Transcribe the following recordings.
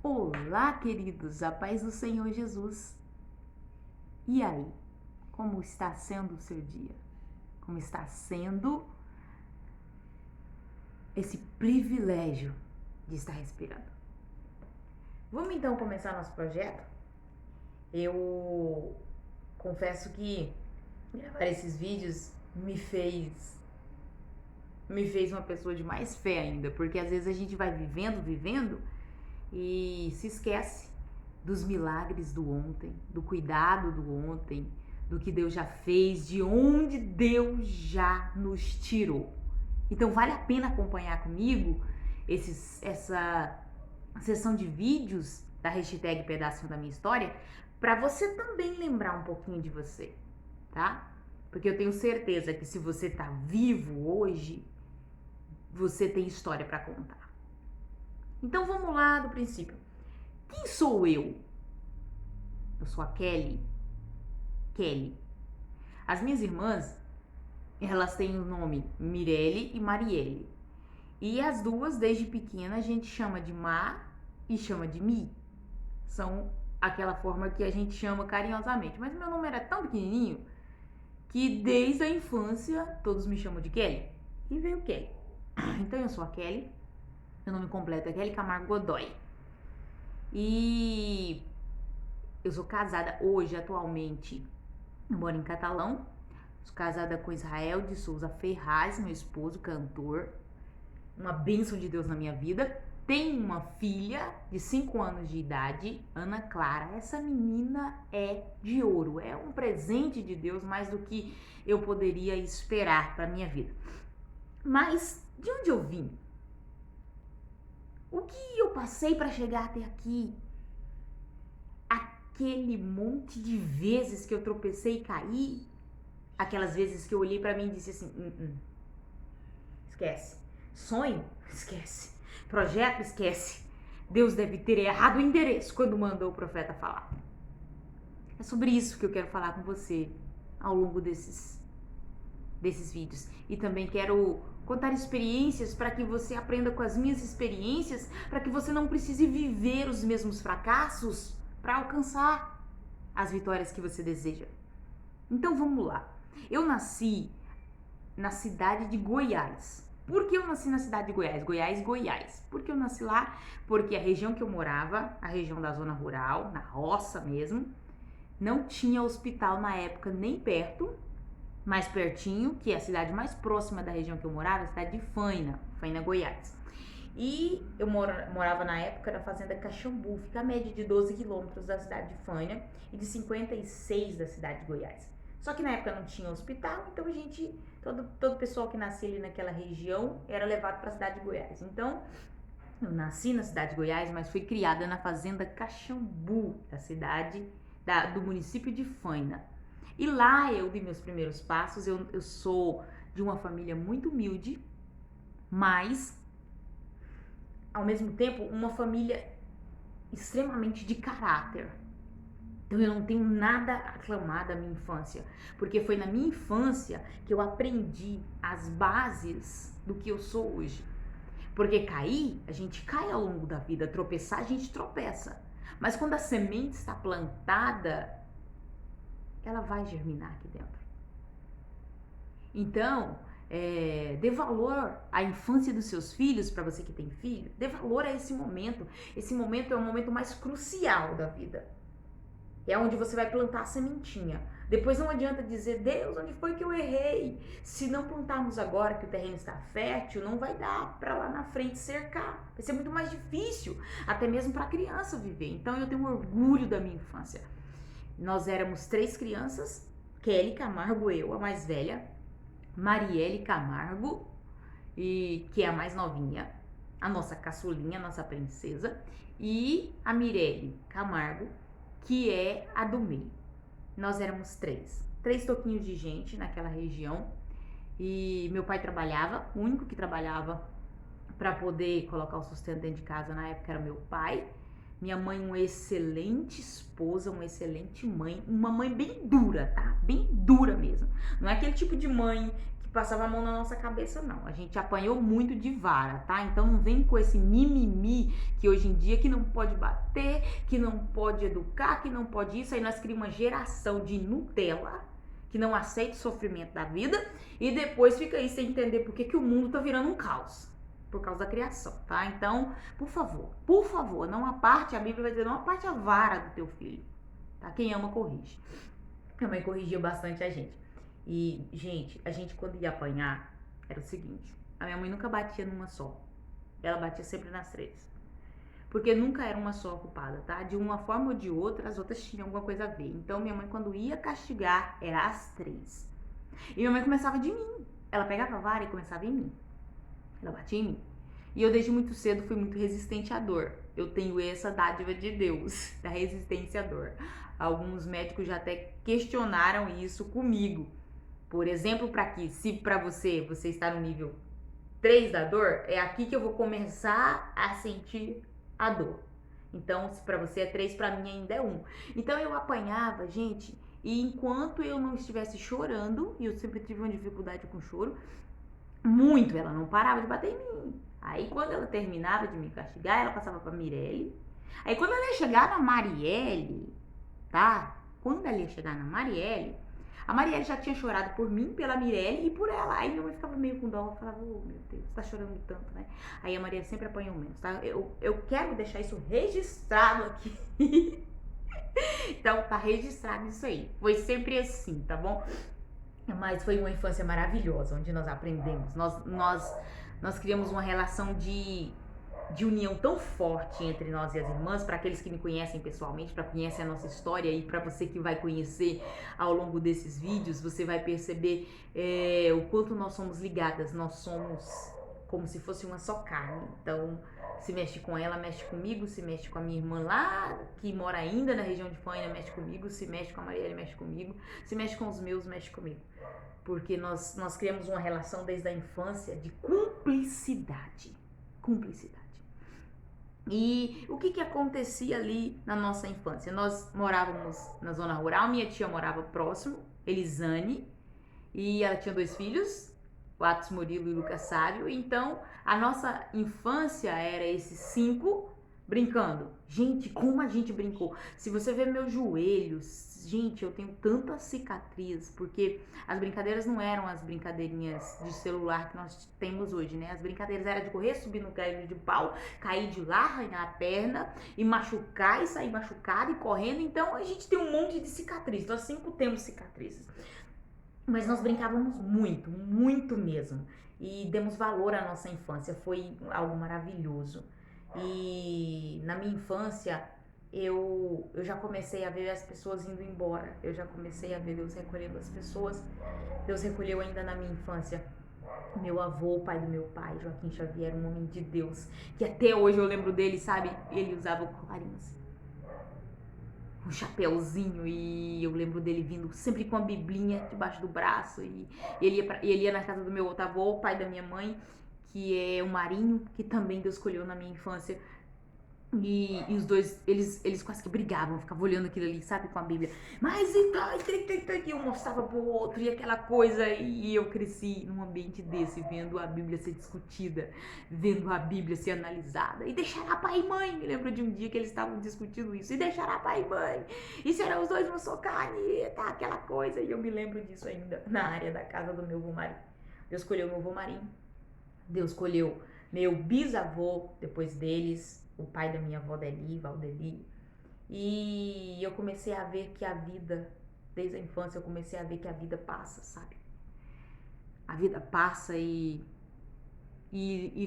Olá, queridos, a paz do Senhor Jesus. E aí, como está sendo o seu dia? Como está sendo esse privilégio de estar respirando? Vamos então começar nosso projeto? Eu confesso que gravar esses vídeos me fez uma pessoa de mais fé ainda, porque às vezes a gente vai vivendo e se esquece dos milagres do ontem, do cuidado do ontem, do que Deus já fez, de onde Deus já nos tirou. Então vale a pena acompanhar comigo essa sessão de vídeos da hashtag Pedacinho da Minha História, para você também lembrar um pouquinho de você, tá? Porque eu tenho certeza que se você tá vivo hoje, você tem história para contar. Então vamos lá do princípio. Quem sou eu? Eu sou a Kelly. As minhas irmãs, elas têm o nome Mirelle e Marielle. E as duas, desde pequena, a gente chama de Ma e chama de Mi. São aquela forma que a gente chama carinhosamente. Mas meu nome era tão pequenininho que desde a infância todos me chamam de Kelly. E veio Kelly. Então eu sou a Kelly. Meu nome completo é Kelly Camargo Godoy. E eu sou casada hoje, atualmente. Eu moro em Catalão. Sou casada com Israel de Souza Ferraz, meu esposo, cantor. Uma bênção de Deus na minha vida. Tenho uma filha de 5 anos de idade, Ana Clara. Essa menina é de ouro. É um presente de Deus, mais do que eu poderia esperar para minha vida. Mas de onde eu vim? O que eu passei para chegar até aqui? Aquele monte de vezes que eu tropecei e caí, aquelas vezes que eu olhei para mim e disse assim, esquece. Sonho? Esquece. Projeto? Esquece. Deus deve ter errado o endereço quando mandou o profeta falar. É sobre isso que eu quero falar com você ao longo desses vídeos. E também quero contar experiências para que você aprenda com as minhas experiências, para que você não precise viver os mesmos fracassos para alcançar as vitórias que você deseja. Então vamos lá. Eu nasci na cidade de Goiás. Por que eu nasci na cidade de Goiás? Goiás. Por que eu nasci lá? Porque a região que eu morava, a região da zona rural, na roça mesmo, não tinha hospital na época nem perto. Mais pertinho, que é a cidade mais próxima da região que eu morava, a cidade de Faina, Goiás. E eu morava na época na fazenda Caxambu, fica a média de 12 quilômetros da cidade de Faina e de 56 da cidade de Goiás. Só que na época não tinha hospital, então a gente, todo o pessoal que nascia ali naquela região era levado para a cidade de Goiás. Então, eu nasci na cidade de Goiás, mas fui criada na fazenda Caxambu, da cidade, do município de Faina. E lá eu dei meus primeiros passos. Eu sou de uma família muito humilde, mas ao mesmo tempo uma família extremamente de caráter. Então eu não tenho nada a reclamar da minha infância, porque foi na minha infância que eu aprendi as bases do que eu sou hoje. Porque cair, a gente cai ao longo da vida, tropeçar, a gente tropeça. Mas quando a semente está plantada, ela vai germinar aqui dentro. Então, dê valor à infância dos seus filhos, para você que tem filho, dê valor a esse momento. Esse momento é o momento mais crucial da vida. É onde você vai plantar a sementinha. Depois não adianta dizer, Deus, onde foi que eu errei? Se não plantarmos agora que o terreno está fértil, não vai dar para lá na frente cercar. Vai ser muito mais difícil, até mesmo para a criança viver. Então eu tenho orgulho da minha infância. Nós éramos 3 crianças, Kelly Camargo, eu, a mais velha, Marielle Camargo, que é a mais novinha, a nossa caçulinha, a nossa princesa, e a Mirelle Camargo, que é a do meio. Nós éramos 3 toquinhos de gente naquela região, e meu pai trabalhava, o único que trabalhava para poder colocar o sustento dentro de casa na época era meu pai. Minha mãe, uma excelente esposa, uma excelente mãe, uma mãe bem dura, tá? Bem dura mesmo. Não é aquele tipo de mãe que passava a mão na nossa cabeça, não. A gente apanhou muito de vara, tá? Então não vem com esse mimimi que hoje em dia que não pode bater, que não pode educar, que não pode isso. Aí nós criamos uma geração de Nutella que não aceita o sofrimento da vida e depois fica aí sem entender por que o mundo tá virando um caos. Por causa da criação, tá? Então, por favor, não aparte, a Bíblia vai dizer, não aparte a vara do teu filho, tá? Quem ama, corrige. Minha mãe corrigia bastante a gente. E, gente, a gente quando ia apanhar, era o seguinte, a minha mãe nunca batia numa só, ela batia sempre nas 3. Porque nunca era uma só culpada, tá? De uma forma ou de outra, as outras tinham alguma coisa a ver. Então, minha mãe, quando ia castigar, era as 3. E minha mãe começava de mim. Ela pegava a vara e começava em mim. Ela batia em mim. E eu desde muito cedo fui muito resistente à dor. Eu tenho essa dádiva de Deus, da resistência à dor. Alguns médicos já até questionaram isso comigo. Por exemplo, para que se para você está no nível 3 da dor, é aqui que eu vou começar a sentir a dor. Então, se para você é 3, para mim ainda é 1. Então eu apanhava, gente, e enquanto eu não estivesse chorando, e eu sempre tive uma dificuldade com choro, muito, ela não parava de bater em mim. Aí quando ela terminava de me castigar, ela passava pra Mirelle. Aí quando ela ia chegar na Marielle, tá? Quando ela ia chegar na Marielle, a Marielle já tinha chorado por mim, pela Mirelle e por ela. Aí minha mãe ficava meio com dó, falava, oh meu Deus, tá chorando tanto, né? Aí a Marielle sempre apanhou menos, tá? Eu quero deixar isso registrado aqui. Então tá registrado isso aí. Foi sempre assim, tá bom? Mas foi uma infância maravilhosa, onde nós aprendemos, nós criamos uma relação de união tão forte entre nós e as irmãs. Para aqueles que me conhecem pessoalmente, para conhecer a nossa história, e para você que vai conhecer ao longo desses vídeos, você vai perceber o quanto nós somos ligadas, nós somos como se fosse uma só carne. Então, se mexe com ela, mexe comigo, se mexe com a minha irmã lá, que mora ainda na região de Faina, mexe comigo, se mexe com a Marielle, mexe comigo, se mexe com os meus, mexe comigo. Porque nós criamos uma relação desde a infância de cumplicidade. E o que acontecia ali na nossa infância? Nós morávamos na zona rural, minha tia morava próximo, Elisane, e ela tinha 2 filhos, o Atos Murilo e o Lucas Sábio. Então, a nossa infância era esses 5 brincando. Gente, como a gente brincou. Se você ver meus joelhos, gente, eu tenho tanta cicatriz, porque as brincadeiras não eram as brincadeirinhas de celular que nós temos hoje, né? As brincadeiras eram de correr, subir no galho de pau, cair de lá, arranhar a perna e machucar e sair machucado e correndo. Então, a gente tem um monte de cicatriz. Nós 5 temos cicatrizes. Mas nós brincávamos muito, muito mesmo. E demos valor à nossa infância. Foi algo maravilhoso. E na minha infância, eu já comecei a ver as pessoas indo embora. Eu já comecei a ver Deus recolhendo as pessoas. Deus recolheu ainda na minha infância meu avô, o pai do meu pai, Joaquim Xavier, um homem de Deus. Que até hoje eu lembro dele, sabe? Ele usava o colarinho assim, um chapéuzinho, e eu lembro dele vindo sempre com a biblinha debaixo do braço, e ele ia na casa do meu outro avô, o pai da minha mãe, que é o Marinho, que também Deus escolheu na minha infância. E os dois, eles quase que brigavam, ficavam olhando aquilo ali, sabe, com a Bíblia. Mas e um mostrava pro outro, e aquela coisa. E eu cresci num ambiente desse, vendo a Bíblia ser discutida, vendo a Bíblia ser analisada. E deixará pai e mãe. Me lembro de um dia que eles estavam discutindo isso. E deixará pai e mãe. E serão os dois uma só carne, tá, aquela coisa. E eu me lembro disso ainda, na área da casa do meu avô Marinho. Deus escolheu meu avô Marinho. Deus escolheu meu bisavô depois deles, o pai da minha avó Deli, Valdeli. E eu comecei a ver que a vida, desde a infância, eu comecei a ver que a vida passa, sabe? A vida passa e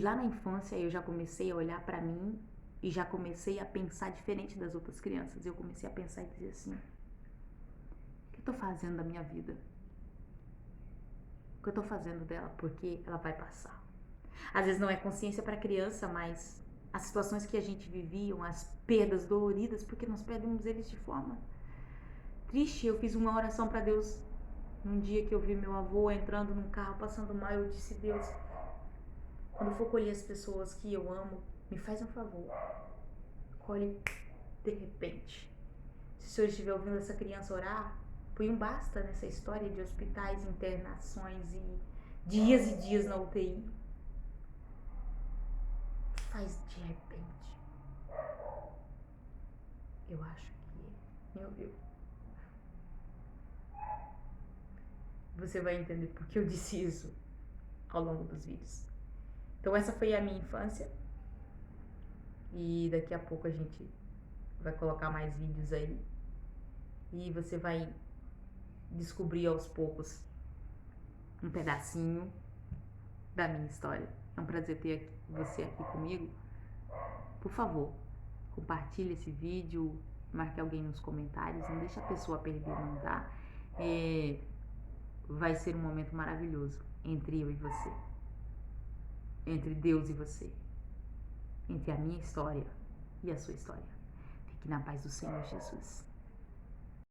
lá na infância eu já comecei a olhar pra mim e já comecei a pensar diferente das outras crianças. Eu comecei a pensar e dizer assim, o que eu tô fazendo da minha vida? O que eu tô fazendo dela? Porque ela vai passar. Às vezes não é consciência para criança, mas as situações que a gente vivia, as perdas doloridas, porque nós perdemos eles de forma triste. Eu fiz uma oração para Deus num dia que eu vi meu avô entrando num carro, passando mal. Eu disse, Deus, quando for colher as pessoas que eu amo, me faz um favor, colhe de repente. Se o Senhor estiver ouvindo essa criança orar, põe um basta nessa história de hospitais, internações dias e dias na UTI. Faz de repente. Eu acho que, meu Deus. Você vai entender por que eu disse isso ao longo dos vídeos. Então essa foi a minha infância. E daqui a pouco a gente vai colocar mais vídeos aí. E você vai descobrir aos poucos um pedacinho da minha história. É um prazer ter você aqui comigo. Por favor, compartilhe esse vídeo, marque alguém nos comentários, não deixe a pessoa perder não, tá? Vai ser um momento maravilhoso entre eu e você, entre Deus e você, entre a minha história e a sua história. Fique na paz do Senhor Jesus.